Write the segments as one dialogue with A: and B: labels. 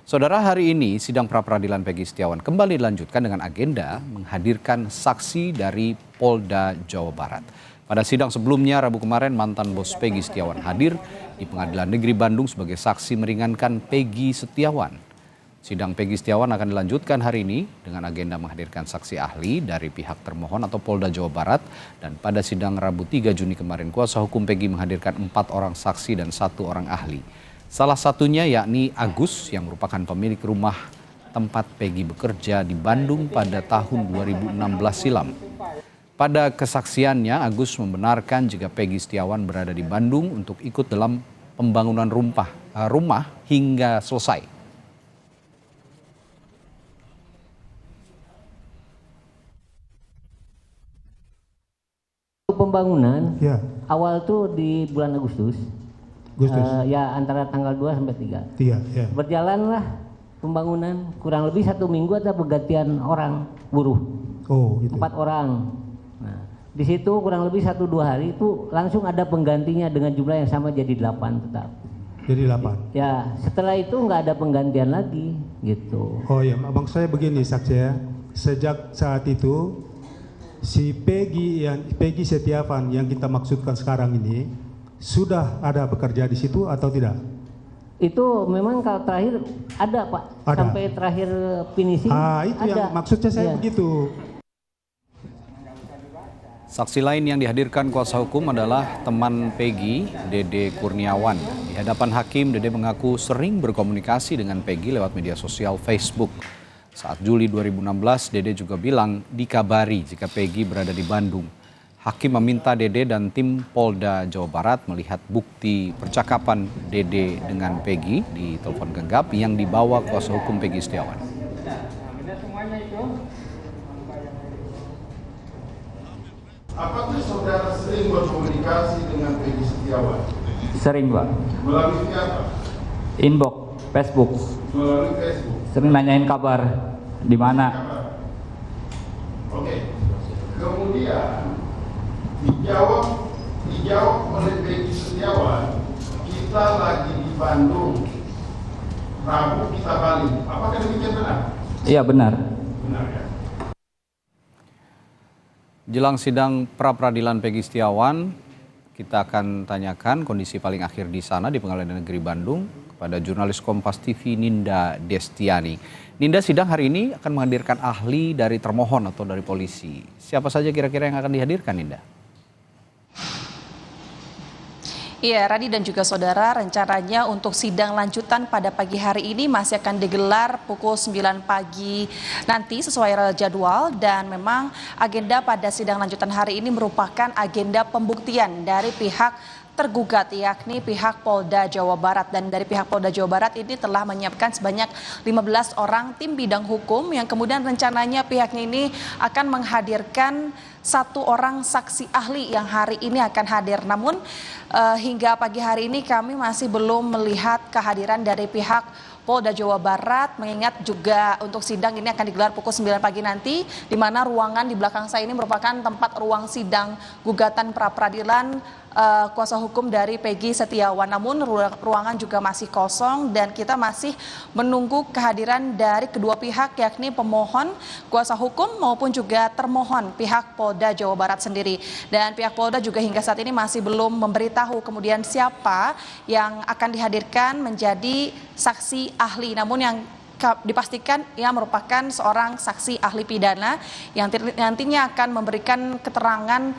A: Saudara, hari ini sidang pra-peradilan Peggy Setiawan kembali dilanjutkan dengan agenda menghadirkan saksi dari Polda Jawa Barat. Pada sidang sebelumnya, Rabu kemarin, mantan bos Peggy Setiawan hadir di Pengadilan Negeri Bandung sebagai saksi meringankan Peggy Setiawan. Sidang Peggy Setiawan akan dilanjutkan hari ini dengan agenda menghadirkan saksi ahli dari pihak termohon atau Polda Jawa Barat. Dan pada sidang Rabu 3 Juni kemarin, kuasa hukum Peggy menghadirkan 4 orang saksi dan 1 orang ahli. Salah satunya yakni Agus yang merupakan pemilik rumah tempat Peggy bekerja di Bandung pada tahun 2016 silam. Pada kesaksiannya, Agus membenarkan jika Peggy Setiawan berada di Bandung untuk ikut dalam pembangunan rumah hingga selesai.
B: Pembangunan
C: ya.
B: Awal tuh di bulan Agustus. Ya antara tanggal 2 sampai 3.
C: Ya.
B: Berjalanlah pembangunan kurang lebih 1 minggu ada pergantian orang buruh.
C: Oh, gitu.
B: 4 orang. Nah, di situ kurang lebih 1-2 hari itu langsung ada penggantinya dengan jumlah yang sama jadi 8 tetap.
C: Jadi 8.
B: Ya, setelah itu nggak ada penggantian lagi gitu.
C: Oh ya, abang saya begini saksi ya. Sejak saat itu si Peggy Setiawan yang kita maksudkan sekarang ini sudah ada bekerja di situ atau tidak?
B: Itu memang kalau terakhir ada Pak,
C: ada.
B: Sampai terakhir finishing.
C: Itu ada. Yang maksudnya saya begitu.
A: Saksi lain yang dihadirkan kuasa hukum adalah teman Peggy, Dede Kurniawan. Di hadapan hakim, Dede mengaku sering berkomunikasi dengan Peggy lewat media sosial Facebook. Saat Juli 2016, Dede juga bilang dikabari jika Peggy berada di Bandung. Hakim meminta Dede dan tim Polda Jawa Barat melihat bukti percakapan Dede dengan Peggy di telepon genggam yang dibawa kuasa hukum Peggy Setiawan.
D: Apakah saudara sering berkomunikasi dengan Peggy Setiawan?
E: Sering, Pak.
D: Melalui apa?
E: Inbox, Facebook.
D: Melalui Facebook.
E: Sering nanyain kabar di mana.
D: Oke. Kemudian dijawab oleh Peggy Setiawan, kita lagi di Bandung, Rabu kita balik. Apakah demikian benar?
E: Iya, benar.
D: Benar ya.
A: Jelang sidang pra-peradilan Peggy Setiawan, kita akan tanyakan kondisi paling akhir di sana di Pengadilan Negeri Bandung kepada jurnalis Kompas TV Ninda Destiani. Ninda, sidang hari ini akan menghadirkan ahli dari termohon atau dari polisi. Siapa saja kira-kira yang akan dihadirkan, Ninda?
F: Iya, Radi dan juga saudara, rencananya untuk sidang lanjutan pada pagi hari ini masih akan digelar pukul 9 pagi nanti sesuai jadwal, dan memang agenda pada sidang lanjutan hari ini merupakan agenda pembuktian dari pihak tergugat, yakni pihak Polda Jawa Barat. Dan dari pihak Polda Jawa Barat ini telah menyiapkan sebanyak 15 orang tim bidang hukum yang kemudian rencananya pihaknya ini akan menghadirkan 1 orang saksi ahli yang hari ini akan hadir. Namun hingga pagi hari ini kami masih belum melihat kehadiran dari pihak Polda Jawa Barat, mengingat juga untuk sidang ini akan digelar pukul 9 pagi nanti, di mana ruangan di belakang saya ini merupakan tempat ruang sidang gugatan pra-peradilan kuasa hukum dari Peggy Setiawan. Namun ruangan juga masih kosong dan kita masih menunggu kehadiran dari kedua pihak, yakni pemohon, kuasa hukum maupun juga termohon pihak Polda Jawa Barat sendiri. Dan pihak Polda juga hingga saat ini masih belum memberitahu kemudian siapa yang akan dihadirkan menjadi saksi ahli. Namun yang dipastikan ia merupakan seorang saksi ahli pidana yang nantinya akan memberikan keterangan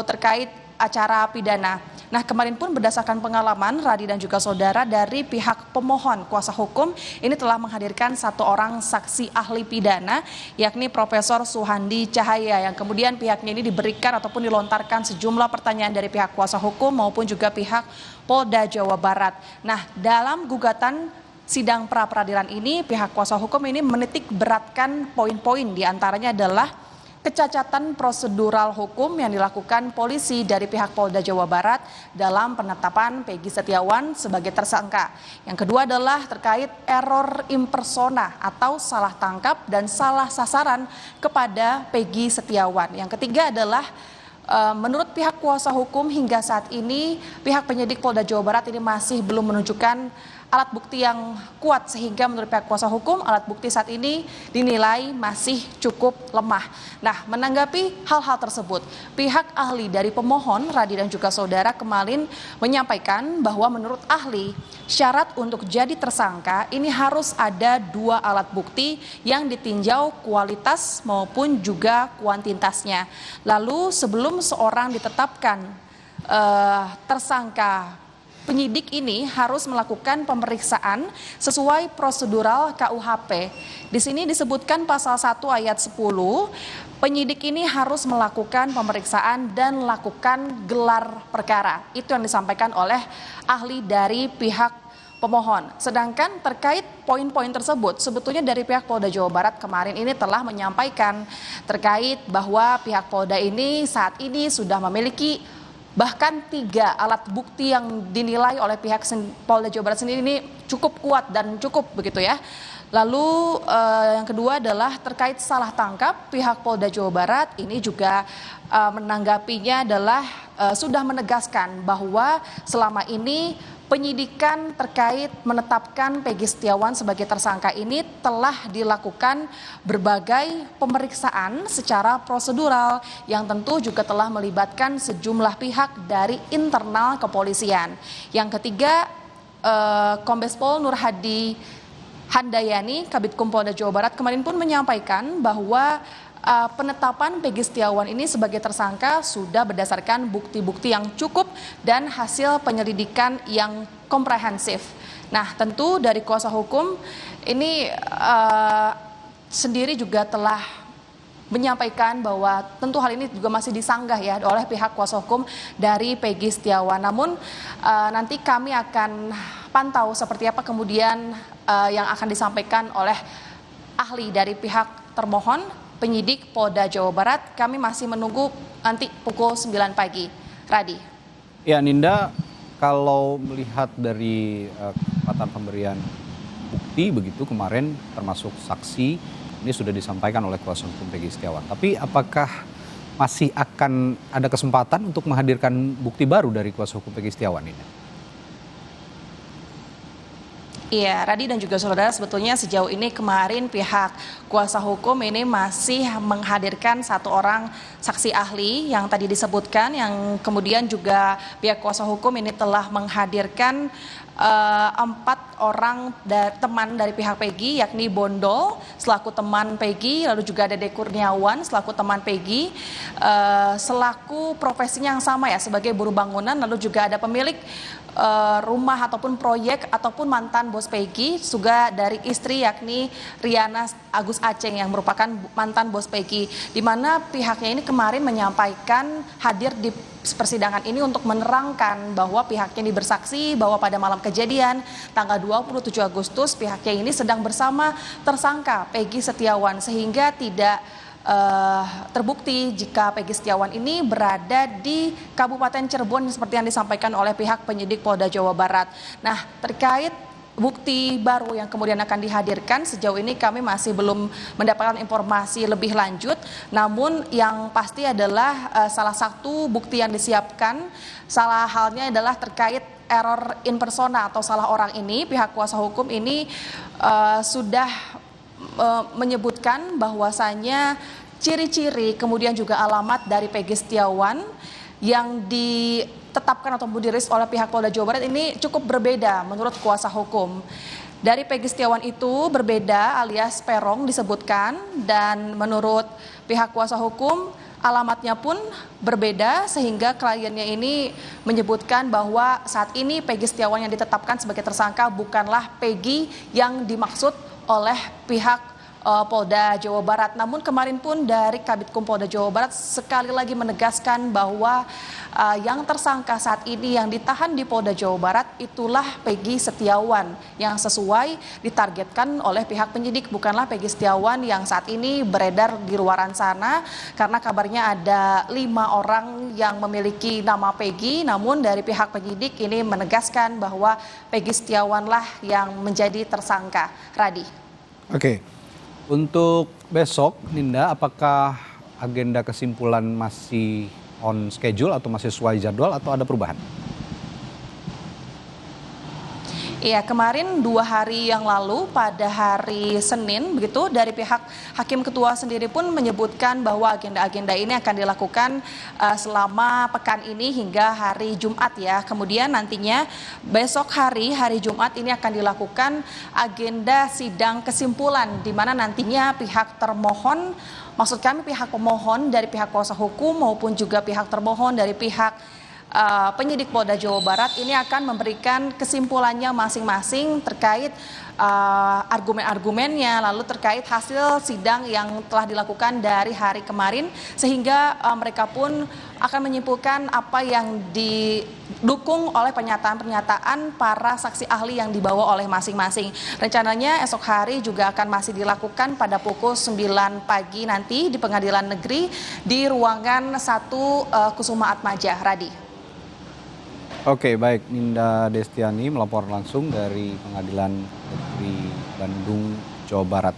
F: terkait acara pidana. Nah, kemarin pun berdasarkan pengalaman Radi dan juga saudara, dari pihak pemohon kuasa hukum ini telah menghadirkan 1 orang saksi ahli pidana, yakni Profesor Suhandi Cahaya, yang kemudian pihaknya ini diberikan ataupun dilontarkan sejumlah pertanyaan dari pihak kuasa hukum maupun juga pihak Polda Jawa Barat. Nah, dalam gugatan sidang pra-peradilan ini, pihak kuasa hukum ini menitik beratkan poin-poin, diantaranya adalah kecacatan prosedural hukum yang dilakukan polisi dari pihak Polda Jawa Barat dalam penetapan Peggy Setiawan sebagai tersangka. Yang kedua adalah terkait error impersona atau salah tangkap dan salah sasaran kepada Peggy Setiawan. Yang ketiga adalah menurut pihak kuasa hukum hingga saat ini pihak penyidik Polda Jawa Barat ini masih belum menunjukkan alat bukti yang kuat sehingga menurut pihak kuasa hukum alat bukti saat ini dinilai masih cukup lemah. Nah, menanggapi hal-hal tersebut, pihak ahli dari pemohon Radi dan juga saudara kemarin menyampaikan bahwa menurut ahli syarat untuk jadi tersangka ini harus ada 2 alat bukti yang ditinjau kualitas maupun juga kuantitasnya. Lalu sebelum seorang ditetapkan tersangka, penyidik ini harus melakukan pemeriksaan sesuai prosedural KUHP. Di sini disebutkan pasal 1 ayat 10, penyidik ini harus melakukan pemeriksaan dan lakukan gelar perkara. Itu yang disampaikan oleh ahli dari pihak pemohon. Sedangkan terkait poin-poin tersebut, sebetulnya dari pihak Polda Jawa Barat kemarin ini telah menyampaikan terkait bahwa pihak Polda ini saat ini sudah memiliki bahkan 3 alat bukti yang dinilai oleh pihak Polda Jawa Barat sendiri ini cukup kuat dan cukup begitu ya. Lalu yang kedua adalah terkait salah tangkap, pihak Polda Jawa Barat ini juga menanggapinya adalah sudah menegaskan bahwa selama ini penyidikan terkait menetapkan Peggy Setiawan sebagai tersangka ini telah dilakukan berbagai pemeriksaan secara prosedural yang tentu juga telah melibatkan sejumlah pihak dari internal kepolisian. Yang ketiga, Kombes Pol Nur Hadi Handayani, Kabitkum Polda Jawa Barat kemarin pun menyampaikan bahwa penetapan Peggy Setiawan ini sebagai tersangka sudah berdasarkan bukti-bukti yang cukup dan hasil penyelidikan yang komprehensif. Nah, tentu dari kuasa hukum ini sendiri juga telah menyampaikan bahwa tentu hal ini juga masih disanggah ya oleh pihak kuasa hukum dari Peggy Setiawan. Namun nanti kami akan pantau seperti apa kemudian yang akan disampaikan oleh ahli dari pihak termohon penyidik Polda Jawa Barat. Kami masih menunggu nanti pukul 9 pagi. Radi.
A: Ya, Ninda, kalau melihat dari kesempatan pemberian bukti begitu kemarin termasuk saksi, ini sudah disampaikan oleh kuasa hukum Peggy Setiawan. Tapi apakah masih akan ada kesempatan untuk menghadirkan bukti baru dari kuasa hukum Peggy Setiawan ini?
F: Iya, Radi dan juga saudara, sebetulnya sejauh ini kemarin pihak kuasa hukum ini masih menghadirkan 1 orang saksi ahli yang tadi disebutkan, yang kemudian juga pihak kuasa hukum ini telah menghadirkan 4 orang teman dari pihak Peggy, yakni Bondol selaku teman Peggy, lalu juga Dede Kurniawan selaku teman Peggy, selaku profesinya yang sama ya sebagai buruh bangunan, lalu juga ada pemilik rumah ataupun proyek ataupun mantan bos Peggy, juga dari istri yakni Riana Agus Aceng yang merupakan mantan bos Peggy, di mana pihaknya ini kemarin menyampaikan hadir di persidangan ini untuk menerangkan bahwa pihaknya ini bersaksi bahwa pada malam kejadian tanggal 27 Agustus pihaknya ini sedang bersama tersangka Peggy Setiawan, sehingga tidak terbukti jika Peggy Setiawan ini berada di Kabupaten Cirebon seperti yang disampaikan oleh pihak penyidik Polda Jawa Barat. Nah, terkait bukti baru yang kemudian akan dihadirkan, sejauh ini kami masih belum mendapatkan informasi lebih lanjut. Namun yang pasti adalah salah satu bukti yang disiapkan, salah halnya adalah terkait error in persona atau salah orang ini. Pihak kuasa hukum ini sudah menyebutkan bahwasannya ciri-ciri kemudian juga alamat dari Peggy Setiawan yang ditetapkan atau dirilis oleh pihak Polda Jawa Barat ini cukup berbeda menurut kuasa hukum. Dari Peggy Setiawan itu berbeda alias Perong disebutkan, dan menurut pihak kuasa hukum alamatnya pun berbeda, sehingga kliennya ini menyebutkan bahwa saat ini Peggy Setiawan yang ditetapkan sebagai tersangka bukanlah Peggy yang dimaksud oleh pihak Polda Jawa Barat. Namun kemarin pun dari Kabitkum Polda Jawa Barat sekali lagi menegaskan bahwa yang tersangka saat ini yang ditahan di Polda Jawa Barat itulah Peggy Setiawan yang sesuai ditargetkan oleh pihak penyidik, bukanlah Peggy Setiawan yang saat ini beredar di luaran sana, karena kabarnya ada 5 orang yang memiliki nama Peggy. Namun dari pihak penyidik ini menegaskan bahwa Peggy Setiawanlah yang menjadi tersangka. Radi.
A: Oke. Untuk besok, Ninda, apakah agenda kesimpulan masih on schedule atau masih sesuai jadwal atau ada perubahan?
F: Iya, kemarin 2 hari yang lalu pada hari Senin begitu dari pihak Hakim Ketua sendiri pun menyebutkan bahwa agenda-agenda ini akan dilakukan selama pekan ini hingga hari Jumat ya. Kemudian nantinya besok hari Jumat ini akan dilakukan agenda sidang kesimpulan di mana nantinya pihak termohon, maksud kami pihak pemohon dari pihak kuasa hukum maupun juga pihak termohon dari pihak penyidik Polda Jawa Barat ini akan memberikan kesimpulannya masing-masing terkait argumen-argumennya, lalu terkait hasil sidang yang telah dilakukan dari hari kemarin, sehingga mereka pun akan menyimpulkan apa yang didukung oleh pernyataan-pernyataan para saksi ahli yang dibawa oleh masing-masing. Rencananya esok hari juga akan masih dilakukan pada pukul 9 pagi nanti di Pengadilan Negeri di ruangan 1 Kusuma Atmaja. Radi.
A: Oke, baik. Ninda Destiani melapor langsung dari Pengadilan Negeri Bandung, Jawa Barat.